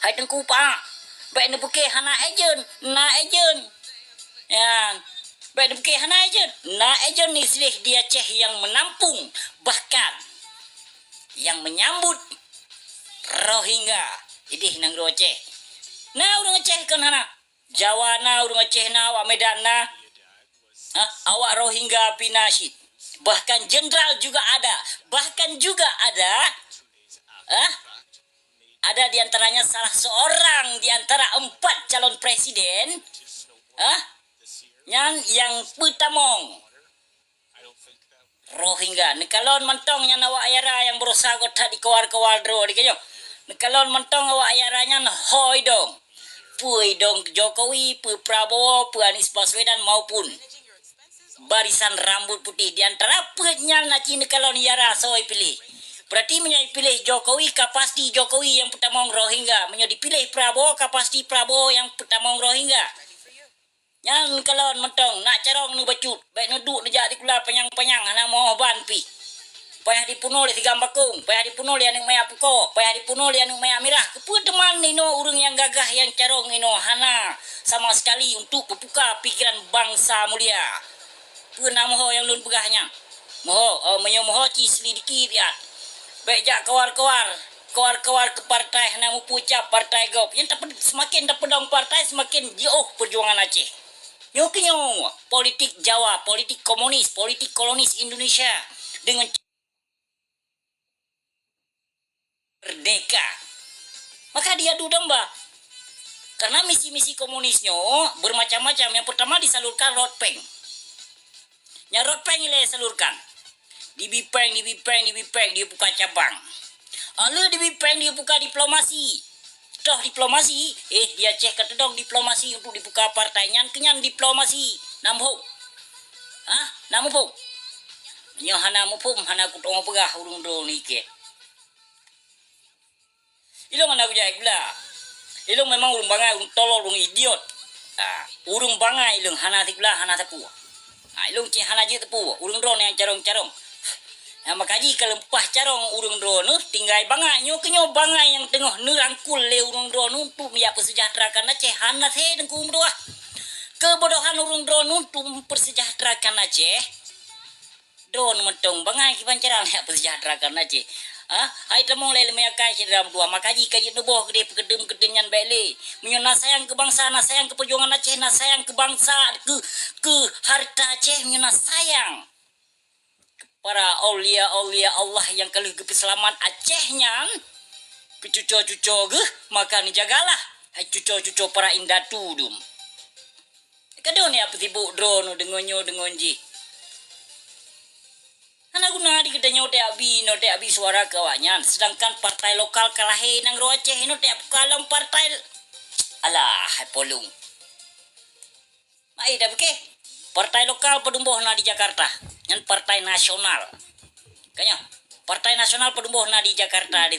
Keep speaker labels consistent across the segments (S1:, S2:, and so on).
S1: Hai tengku pa. Baik ne buke hana ejen, na ejen. Ya. Baik ne buke hana ejen. Na ejen ni silih dia Aceh yang menampung bahkan yang menyambut Rohingya. Idih nang Aceh. Na urang Aceh kan hana. Jawa na urang Aceh na awak Medan na. Awak Rohingya pinasid. Bahkan jenderal juga ada. Bahkan juga ada ada di antaranya salah seorang di antara 4 calon presiden yang petamong Rohingya. Nekalon mentongnya awak ayara yang berusaha kota di kawar-kawar dro di kanyo. Nekalon mentong awak ayaranya hoi dong. Pui dong Jokowi, pu Prabowo, pu Anies Baswedan maupun barisan rambut putih di antara penyal naci nekalon yara soi pilih. Berarti menyai pilih Jokowi kapasti Jokowi yang pertamong Rohingya. Menyai dipilih Prabowo kapasti Prabowo yang pertamong Rohingya. Yang kalau mentong nak carong nu bacut. Baik nuduk nejak di kula penyang-penyang ana mau ban pi. Payah dipunuh oleh tiga bakung, payah dipunuh oleh anu maya puko, payah dipunuh oleh anu maya mirah. Kepu teman nino urang yang gagah yang carong nino hana sama sekali untuk membuka pikiran bangsa mulia. Puna moho yang lun pegahnya. Moho menyomoho ci selidiki dia. Baik jak kawar-kawar ke partai namu pucap partai gop. Yang semakin tak pedang partai semakin jauh perjuangan Aceh. Nyokinyo politik Jawa, politik komunis, politik kolonis Indonesia dengan merdeka. Maka dia dudang bah. Karena misi-misi komunisnya bermacam-macam. Yang pertama disalurkan road peng. Yang road peng ini salurkan. Di Bipeng dia buka cabang. Lalu di Bipeng dia buka diplomasi. Toh diplomasi, dia cek kata dong diplomasi untuk dibuka partainya kenyan diplomasi. Namho. Namho. Nyo hana mo pum hana kutong pegah urung do nike. Ilong anak jai gula. Ilong memang urung bangai urung tolol urung idiot. Urung bangai ilong hana tikla hana tepu. Ilong ci hana je tepu urung do yang carong-carong. Makaji kelempah carong urung drone tinggai bangai nyo kenyo bangai yang tengah nerangkul le urung drone untuk ya persejahterakan Aceh hana the dengku umdoah kebodohan urung drone untuk mempersejahterakan Aceh drone mentong bangai ki pancaran ya persejahterakan Aceh hai temong le me kai dalam dua makaji kaji neboh gede pekedem kedenyan bele menyona sayang ke bangsa na sayang ke perjuangan Aceh na sayang ke bangsa ke harta Aceh menyona sayang para aulia-aulia Allah yang kalau ke selamat Acehnya cuco-cuco ge maka ni jagalah hai cuco-cuco para indatu dum kadon ya petibu drone dengonyo dengonji ana guna di kedanyo te abi suara kawanyan sedangkan partai lokal kalahe nang ro Aceh no te kalam partai alah hai polung mai dah beke partai lokal pedumbuh na di Jakarta yang partai nasional kanya partai nasional pedumbuh na di Jakarta di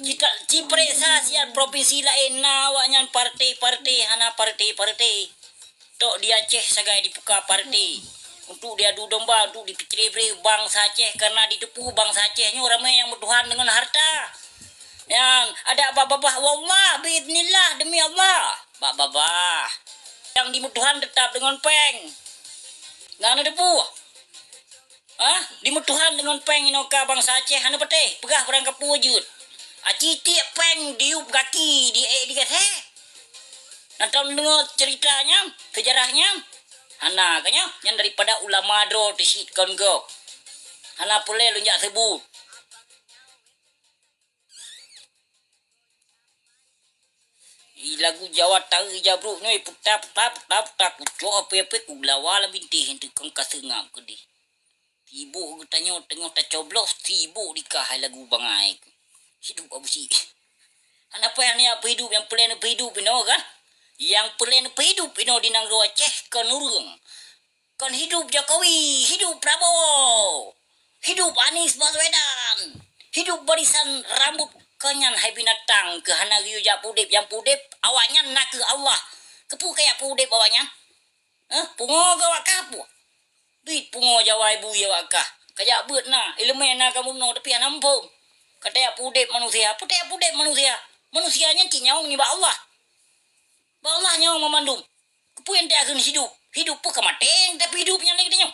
S1: jika cipresa sian provinsi lain na awaknya partai hana partai tok di Aceh sagai dibuka partai untuk dia du domba untuk dipikir bangsa Aceh karena ditepu bangsa Acehnya ramai yang bertuhan dengan harta yang ada babah wallah biidznillah demi Allah babah yang dimutuhan tetap dengan peng nggak ada depu dimutuhan dengan peng inoka bangsa Aceh hana peteh pegah berangkap wujud aciti peng diup kaki di gathe nanti dengar ceritanya sejarahnya hana kanya yang daripada ulama dro disitkan go hana pule lunjak sebut lagu Jawa tari jabruk ni putak kucuk apa kuglawa la bintih hentu kang kasengam kedi tibu tanya tengok tak coblos tibu dikah lagu bangai hidup abusi apa yang ni apa hidup yang plan apa hidup ino kan yang plan apa hidup ino di nang Aceh kan urung kan hidup Jokowi hidup Prabowo hidup Anies Baswedan hidup barisan rambut kanyan hai binatang ke hana riu jak pudip yang pudip awaknya nak ke Allah kepu kayak pudip awaknya pungo ke wakah pu duit pungo jawai bu ya wakah kayak beut na elemen na kamu no tapi nampung kata ya pudip manusia Manusianya kinyau ni ba Allah. Ba Allah nyawa memandum. Kepuan dia akan hidup. Hidup pun kemateng tapi hidupnya lagi dia.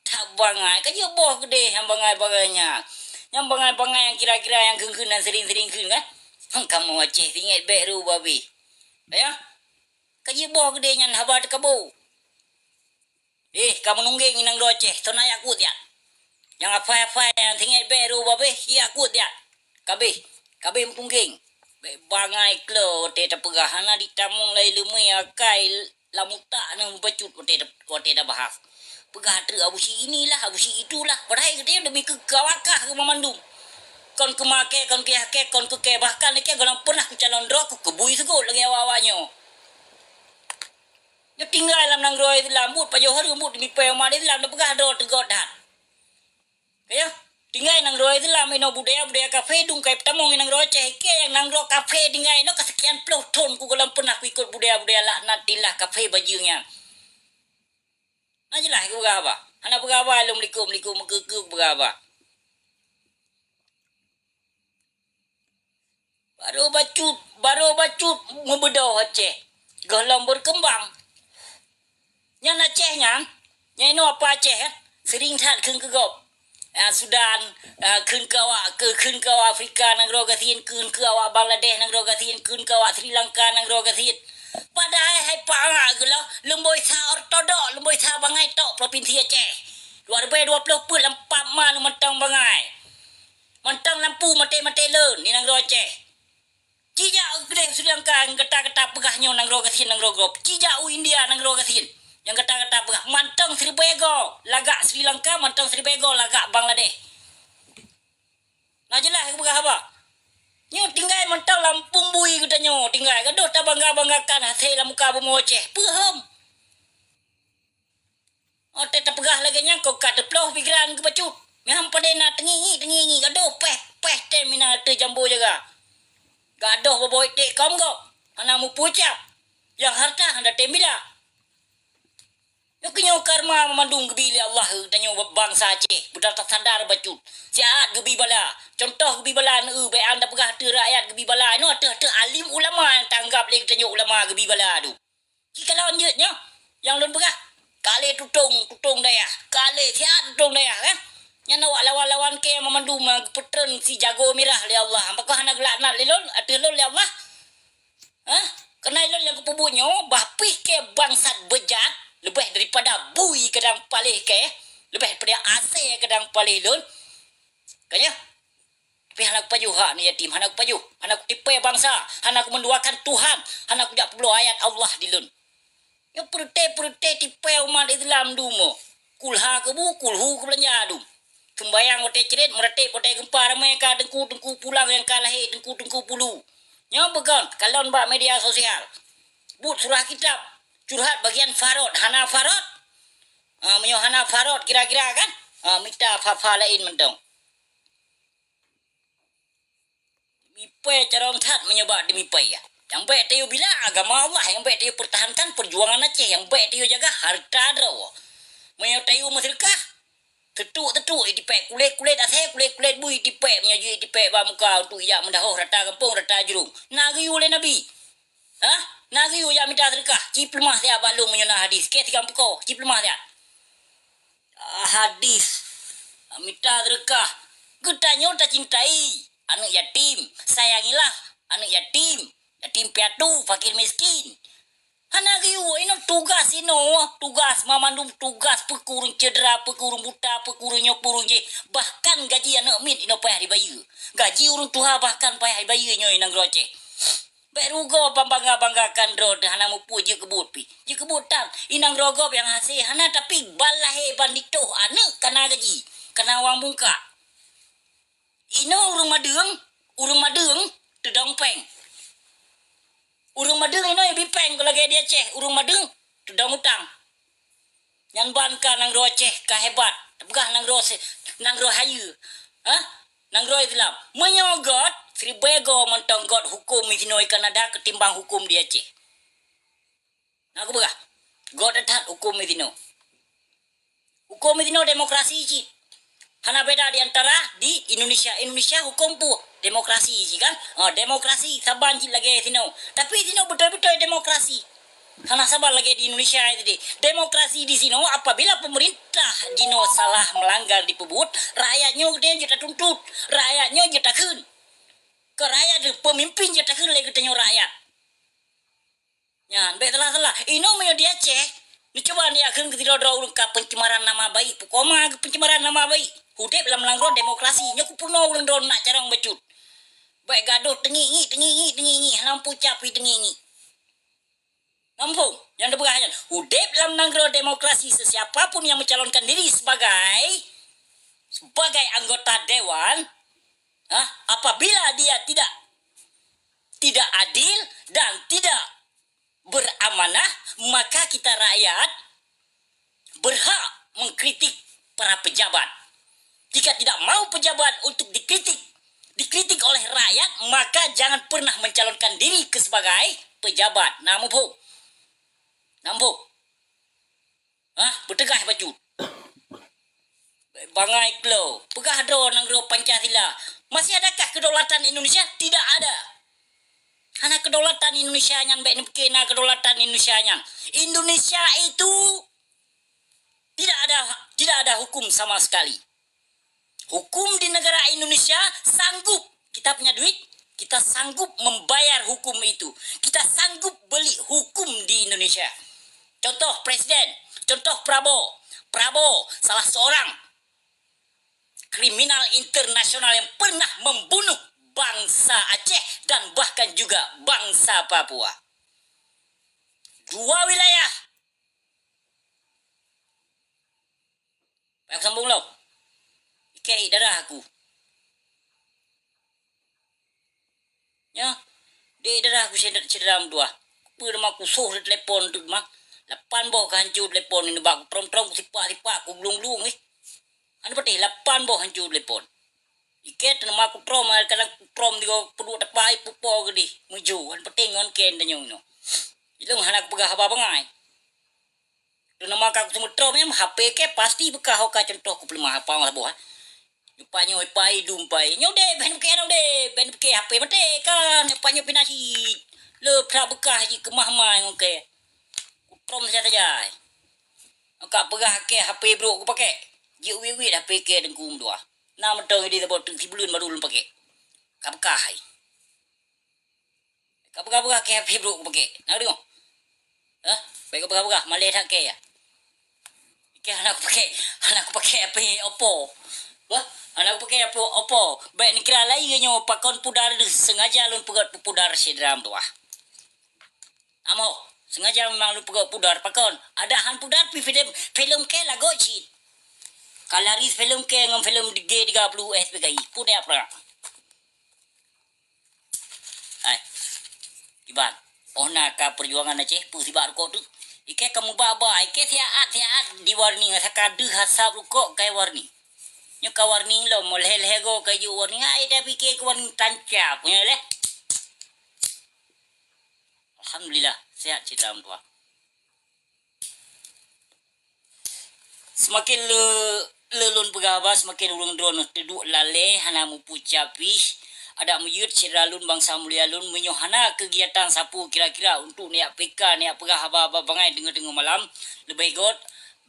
S1: Tak bangai. Kaya boh gede yang bangai-bangainya. Yang bangai-bangai yang kira-kira yang kengkun dan sering-sering kun kan. Kamu aceh tinggal beru babi. Ya? Kaya boh gede yang habar kabo. Kamu nungging inang doceh. Tonay akut ya. Yang apa-apa yang tinggal beru babi. Iya akut ya. Kabe mpungging. Bangai klo te tapegahana ditamung lai lumai akai lamuta nang bacut ote da bahas. Pegah ter abu si inilah abu si itulah. Padahal dia demi kegawakah ke memandung. Kon kemake kon ke kon ke bahkan ke golang pernah ku calon rok ku kebui segol lagi awawanya. Dia tinggal dalam nang roy lambut pajohor rambut demi pema dia dalam pegah do tegodan. Ya? Tinggal nang roy dalam ino budaya kafe dung kai tamong nang roy cehke yang nang roy kafe tinggal ino kesekian puluh ton ku golang pernah ku ikut budaya laknat tilah kafe bajunya. Najilah ku berapa? Anak berapa alum likum mekekuk berapa? Baru bacut membedah Aceh. Golang berkembang. Yang Acehnya, yang ino apa Aceh ya? Sering tak keng kegop. Sudan kun ke Afrika nang rogatin kun ke awak Bangladesh nang rogatin kun ke awak Sri Lanka nang rogatin padahal hai panga gelo lemboi sa ortodok lemboi sa bangai tok provinsi Aceh 2020 pun lampak man mentang bangai mentang lampu mate leun ni nang Aceh cija gede Sri Lanka kata pegahnya nang rogatin nang rogop cija India nang rogatin yang kata-kata pegah mantang Sri Bego lagak Sri Lanka mantang Sri Bego lagak Bangladesh. Nah jelas pegah apa? Nyo tinggal mantang Lampung bui kita nyo tinggal gaduh ta bangga-banggakan hasil muka bumi Aceh. Paham? Ote ta pegah lagi nya kau kat ploh pikiran ke bacut. Ngam padena tengi gaduh peh terminal te jambu jaga. Gaduh boboy te kom go. Anamu pucap. Yang harta anda temila. Kenyo karma memandung gebili Allah tanyo bangsa Aceh budak tak sadar bacut siat gebi bala contoh gebi bala be anda pegah te rakyat gebi bala no te alim ulama yang tanggap le tanyo ulama gebi bala tu kalau anjeutnya yang lon pegah kale tutung daya kale siat tutung daya kan yang awak lawan-lawan ke memandung petren si jago merah le Allah apakah nak laknat le lon ate lon le Allah kena lon yang kepubunya bapih ke bangsat bejat lebih daripada bui kadang palih ke lebih daripada ase kadang palih lun kaya tapi anak pajuh hak ni yatim anak pajuh anak tipe bangsa anak menduakan Tuhan anak jak perlu ayat Allah di lun ya perte tipe umat Islam dumo kulha ke bu kulhu ke belanja dum sembayang ote cerit merete ote gempar mereka dengku pulang yang kalah dengku pulu nya begon kalon ba media sosial but surah kitab curhat bagian Farod, Hana Farod. Menyo Hana Farod kira-kira kan? Minta apa lain mentong. Mipai carong tat menyebab demi pai ya. Yang baik dia bila agama Allah, yang baik dia pertahankan perjuangan Aceh, yang baik dia jaga harta draw. Menyo tayu masyarakat. Tetuk itipek kulit aseh kulit bui itipek menyo itipek ba muka untuk ya mendahoh rata kampung rata jurung. Nagi oleh Nabi. Nagi ya minta sedekah. Cip lemah dia balung menyana hadis. Ke 30 cip lemah dia. Hadis. Minta sedekah. Getanya tak cintai. Anak yatim. Sayangilah anak yatim. Yatim piatu. Fakir miskin. Nagi ini tugas ini. Tugas memandung tugas. Pekurung cedera. Pekurung buta. Pekurung nyopurung je. Bahkan gaji anak min. Ini payah dibayar. Gaji urung tuha bahkan payah dibayarnya. Ini ngeroce. Berugo bangga-banggakan drod hana mu puji kebut pi. Je kebutan inang rogop yang hasil hana tapi balahe bandito ane kana gaji. Kana wang muka. Ino urung madeng tedong peng. Urung madeng ino yang bipeng kalau dia Aceh urung madeng tedong utang. Yang banka nang ro Aceh kahebat. Begah nang ro hayu. Nang ro Islam menyogot Sri Bego mentong god hukum Isinoi Kanada ketimbang hukum di Aceh. Aku begah. God atat hukum Isino. Hukum Isino demokrasi ci. Hana beda di antara di Indonesia. Indonesia hukum pu Demokrasi sih kan? Demokrasi saban je lagi tino. Tapi tino betul-betul demokrasi. Karena sabar lagi di Indonesia itu deh. Demokrasi di sini apabila pemerintah Jino salah melanggar di pebut, rakyatnya dia jeta tuntut, rakyatnya jeta kun. Ke rakyat pemimpin jeta kun lagi tanya rakyat. Ya, baik telah. Ino mau dia cek. Ni coba dia akan ketidakau ke pencemaran nama baik. Pukoma pencemaran nama baik. Hudep dalam melanggar demokrasi. Nya kupuno ulun don nak carang becut. Baik gaduh tengingi. Lampu capi tengingi. Nampung yang diberahkan. Hudep dalam melanggar demokrasi. Sesiapapun yang mencalonkan diri sebagai anggota dewan, apabila dia tidak adil dan tidak beramanah, maka kita rakyat berhak mengkritik para pejabat. Jika tidak mau pejabat untuk dikritik oleh rakyat, maka jangan pernah mencalonkan diri sebagai pejabat. Nampung. Bertegah baju. Bangai klo. Pegah do nangro Pancasila. Masih adakah kedaulatan Indonesia? Tidak ada. Karena kedaulatan Indonesia nyan baik kena kedaulatan Indonesia nyan. Indonesia itu tidak ada hukum sama sekali. Hukum di negara Indonesia sanggup, kita punya duit, kita sanggup membayar hukum itu. Kita sanggup beli hukum di Indonesia. Contoh Presiden, contoh Prabowo salah seorang kriminal internasional yang pernah membunuh bangsa Aceh dan bahkan juga bangsa Papua. 2 wilayah. Baik sambung lo. Ikai darah aku. Ya, di darah aku cedera dua. Pernah aku suh di telepon tu mah. 8 boh hancur telepon ini bak trom sipah aku glung anu patih 8 boh hancur telepon. Iket nama aku trom kadang trom digo pedua tepai pupo gedi muju kan penting ngon ken danyo no. Ilung hanak pegah apa bangai. Tu nama aku semua trom yang HP ke pasti bekah ka contoh ku pelima apa lah boh. Lupanyo ipai dumpai. Nyo de ben ke HP mate kan lupanyo pinasi. Le pra bekah ji kemah-mah ngoke. Trom saja jai. Angka pegah ke HP bro aku pakai. Ji wi HP ke dengkum dua. Nama tong di tempat si belun baru belum pakai. Kapkah hai. Kapkah ke HP bro aku pakai. Nak dengar? Baik kapkah malai tak ke ya. Ke anak aku pakai HP Oppo. Wah, anak aku pakai Oppo. Baik ni kira lain nyo pakon pudar sengaja lun pegat pudar si dram tu ah. Amo sengaja memang lu pegat pudar pakon. Ada han pudar pi film ke lagu cit. Kalaris film ke ngam film G30 SPKI pun ya pra. Hai. Iban, ona ka perjuangan Aceh pu sibar ko tu. Ike kamu baba, ike siaat di warning sakadu hasab ko kai warning. Nyo ka warning lo molhel-hego kayu warning ai tapi ke warning tancap punya le. Alhamdulillah sehat cita tua. Semakin lelun pegawai semakin urang drone teduk lale hana mu pucapi ada muyut ciralun bangsa mulia lun menyohana kegiatan sapu kira-kira untuk niat PK niat pegah haba-haba bangai dengar-dengar malam lebih god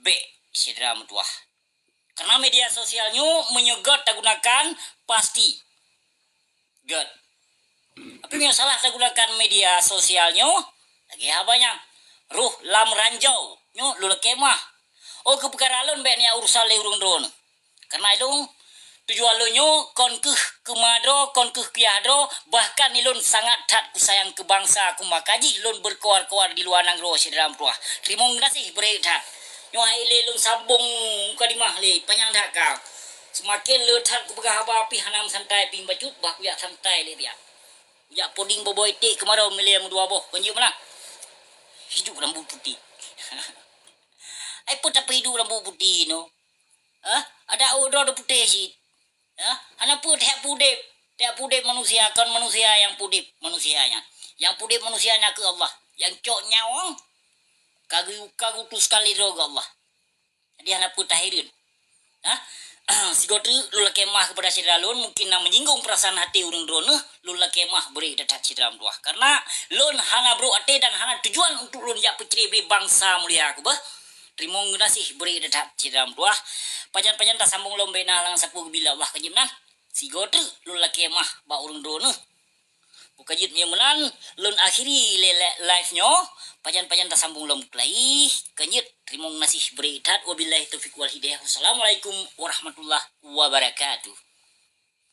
S1: be sidra mutuah. Karena media sosialnya menyogot tak gunakan pasti god. Tapi yang salah tak gunakan media sosialnya lagi habanya ruh lam ranjau nyo lula kemah. Oh keperkara lon baik ni urusan le urung drone. Karena itu tujuan lonyo kon kemadro kon kiadro bahkan ilun sangat tat kusayang ke bangsa aku makaji lun berkuar-kuar di luar nangro si dalam ruah. Terima kasih berita. Nyo hai le lun sabung kadimah le panjang dak kau. Semakin le tat ku pegah apa api hanam santai ping bacut bah ku ya santai le dia. Ya poding boboy te kemarau milih dua boh kunjuk mana? Hidup rambut putih. Ai pun tapi hidup rambut putih no. Ada udah putih sih. Anak pun tiap pudip manusia kan manusia yang pudip manusianya. Yang pudip manusianya ke Allah. Yang cok nyawang kagu tu sekali roga Allah. Jadi anak pun tahirin. si gotu lula kemah kepada Citra Lun mungkin nak menyinggung perasaan hati urang drone lula kemah beri dekat Citra Dua karena lun hana bro ate dan hana tujuan untuk lun jak putri bangsa mulia aku bah terima kasih beri dekat Citra Dua pajan-pajan tak sambung lombe nah lang sapu bila Allah kejimnan si gotu lula kemah ba urang drone Bukajit yang menan lun akhiri live nyo pajan-pajan tak sambung lom kelai kanjit terima kasih beritat wabillahi taufiq wal hidayah wassalamualaikum warahmatullahi wabarakatuh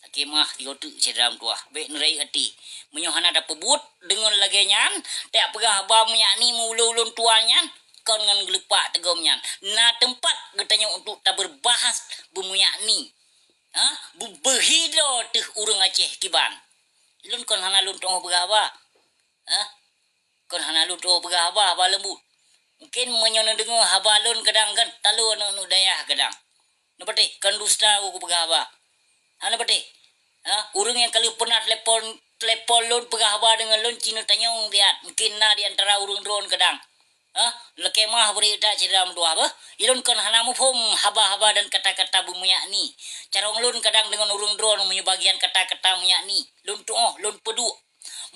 S1: takimah diotu cedram tuah be nerai ati menyohana ada pebut dengan lagenyan tak pegah ba menyani mululun tuanyan kon ngan gelepak tegomnyan na tempat getanya untuk tak berbahas bumuyani behido teh urang Aceh kiban lun kon hana lun tong berapa kon hana lun tong berapa ba lembut mungkin menyono dengo habalun kadang kan talu nu dayah kadang nu bete kan dusta ku berapa hana bete urang yang kali pernah telepon lun berapa dengan lun cina tanyong dia mungkin na di antara urang drone kadang lekemah beri dak ciram dua apa ilun kon hana mufhum haba-haba dan kata-kata bumuyak ni carong lun kadang dengan urung drone menyebagian kata-kata muyak ni lun tu lun pedu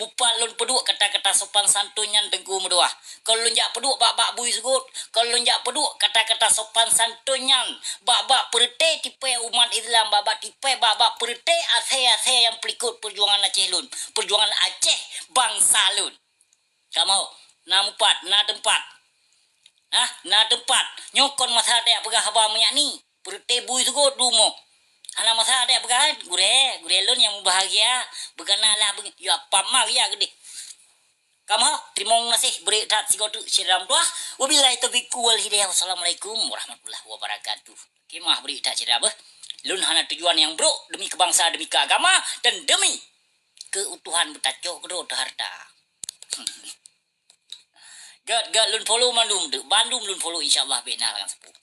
S1: mupal lun pedu kata-kata sopan santunyan dengku medua kalau lun jak pedu bak-bak bui segut kalau lun jak pedu kata-kata sopan santunyan bak-bak perite tipe umat Islam bak-bak tipe bak-bak perite ase-ase yang pelikut perjuangan Aceh lun perjuangan Aceh bangsa lun kamu na mupat na tempat na tempat nyokon masa ada pegah haba minyak ni perite bui segut dumo ana masa ada pegah gure lun yang bahagia beganalah ya pamah ya gede kamu terima kasih beri tat sigotu siram doa wabillahi taufiq wal hidayah wassalamualaikum warahmatullahi wabarakatuh kemah beri tat siram lun hana tujuan yang bro demi kebangsa demi keagama dan demi keutuhan betacok kedua harta Gad lun follow Bandung lun follow insyaallah bena lang sepuh.